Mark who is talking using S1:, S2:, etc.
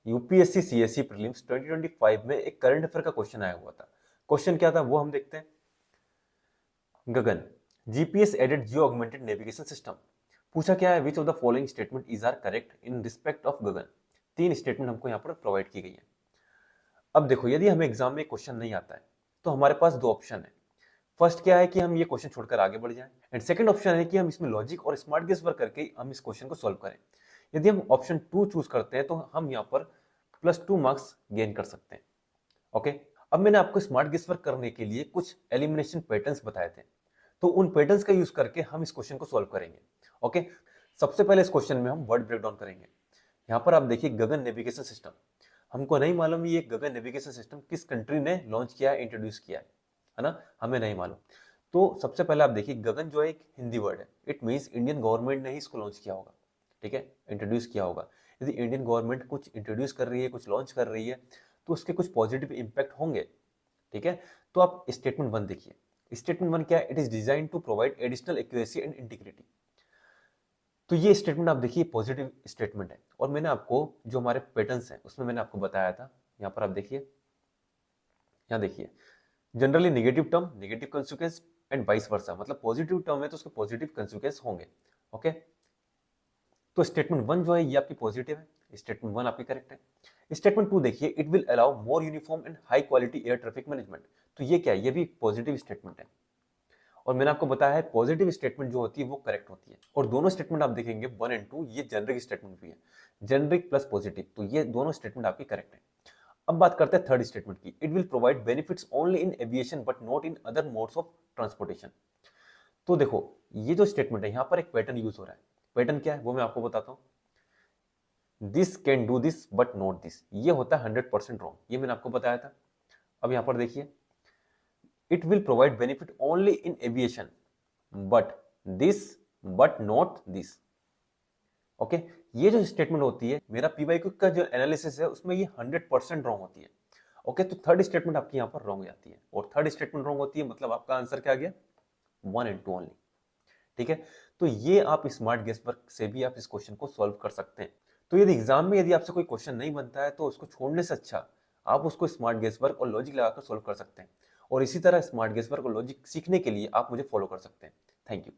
S1: UPSC CSC prelims 2025 में एक current affair का क्वेश्चन आया हुआ था। क्वेश्चन क्या था वो हम देखते हैं। GAGAN, GPS aided geo augmented navigation system. पूछा क्या है, which of the following statement is are correct in respect of GAGAN. तीन स्टेटमेंट हमको यहाँ पर प्रोवाइड की गई है। अब देखो, यदि हमें एग्जाम में क्वेश्चन नहीं आता है तो हमारे पास दो ऑप्शन है। फर्स्ट क्या है कि हम ये क्वेश्चन छोड़कर आगे बढ़ जाएं, एंड सेकंड ऑप्शन है कि हम इसमें लॉजिक और स्मार्ट गेस वर्क करके हम इस क्वेश्चन को सॉल्व करें। यदि हम ऑप्शन 2 चूज करते हैं तो हम यहाँ पर +2 मार्क्स गेन कर सकते हैं। ओके, अब मैंने आपको स्मार्ट गेस वर्क करने के लिए कुछ एलिमिनेशन पैटर्न्स बताए थे, तो उन पैटर्न्स का यूज करके हम इस क्वेश्चन को सॉल्व करेंगे। ओके, सबसे पहले इस क्वेश्चन में हम वर्ड ब्रेकडाउन करेंगे। यहाँ पर आप देखिए गगन नेविगेशन सिस्टम, हमको नहीं मालूम ये गगन नेविगेशन सिस्टम किस कंट्री ने लॉन्च किया है, इंट्रोड्यूस किया है ना, हमें नहीं मालूम। तो सबसे पहले आप देखिए गगन जो है एक हिंदी वर्ड है, इट मीन्स इंडियन गवर्नमेंट ने ही इसको लॉन्च किया होगा, ठीक है, इंट्रोड्यूस किया होगा। यदि इंडियन गवर्नमेंट कुछ इंट्रोड्यूस कर रही है, कुछ लॉन्च कर रही है, तो उसके कुछ पॉजिटिव इंपैक्ट होंगे, ठीक है। तो आप स्टेटमेंट 1 देखिए। स्टेटमेंट 1 क्या है, it is design to provide additional accuracy and integrity. तो ये स्टेटमेंट आप देखिए पॉजिटिव स्टेटमेंट है, और मैंने आपको जो हमारे पैटर्न्स हैं उसमें मैंने आपको बताया था। यहाँ पर आप देखिए, यहाँ देखिए, generally negative term negative consequence and vice versa, मतलब पॉजिटिव टर्म है तो उसके पॉजिटिव कंसिक्वेंस होंगे। ओके, तो स्टेटमेंट 1 जो है ये आपकी पॉजिटिव है, स्टेटमेंट 1 आपकी करेक्ट है। स्टेटमेंट 2 देखिए, it will allow more uniform and high quality air traffic management. तो ये क्या है, ये भी पॉजिटिव स्टेटमेंट है, और मैंने आपको बताया है पॉजिटिव स्टेटमेंट जो होती है वो करेक्ट होती है। और दोनों स्टेटमेंट आप देखेंगे 1 एंड 2 ये जेनरिक स्टेटमेंट भी है, जेनरिक प्लस पॉजिटिव, तो ये दोनों स्टेटमेंट आपकी करेक्ट है। अब बात करते हैं थर्ड स्टेटमेंट की, it will provide benefits only in aviation but not in other modes of transportation. तो देखो, ये जो स्टेटमेंट है यहाँ पर एक पैटर्न यूज हो रहा है। पैटर्न क्या है वो मैं आपको बताता हूँ। This can do this but not this, ये होता है 100% रॉन्ग, ये मैंने आपको बताया था। अब यहाँ पर देखिए, it will provide benefit only in aviation but this but not this. Okay, ये जो स्टेटमेंट होती है, मेरा पीवाईक्यू का जो एनालिसिस है उसमें ये 100% रॉन्ग होती है। ओके, तो थर्ड स्टेटमेंट आपकी यहाँ पर रॉन्ग जाती है, और थर्ड स्टेटमेंट रॉन्ग होती है मतलब आपका आंसर क्या आ गया, 1 एंड 2 ओनली, ठीक है। तो ये आप स्मार्ट गेस वर्क से भी आप इस क्वेश्चन को सॉल्व कर सकते हैं। तो यदि एग्जाम में यदि आपसे कोई क्वेश्चन नहीं बनता है तो उसको छोड़ने से अच्छा आप उसको स्मार्ट गेस वर्क और लॉजिक लगाकर सॉल्व कर सकते हैं। और इसी तरह स्मार्ट गेस वर्क और लॉजिक सीखने के लिए आप मुझे फॉलो कर सकते हैं। Thank you.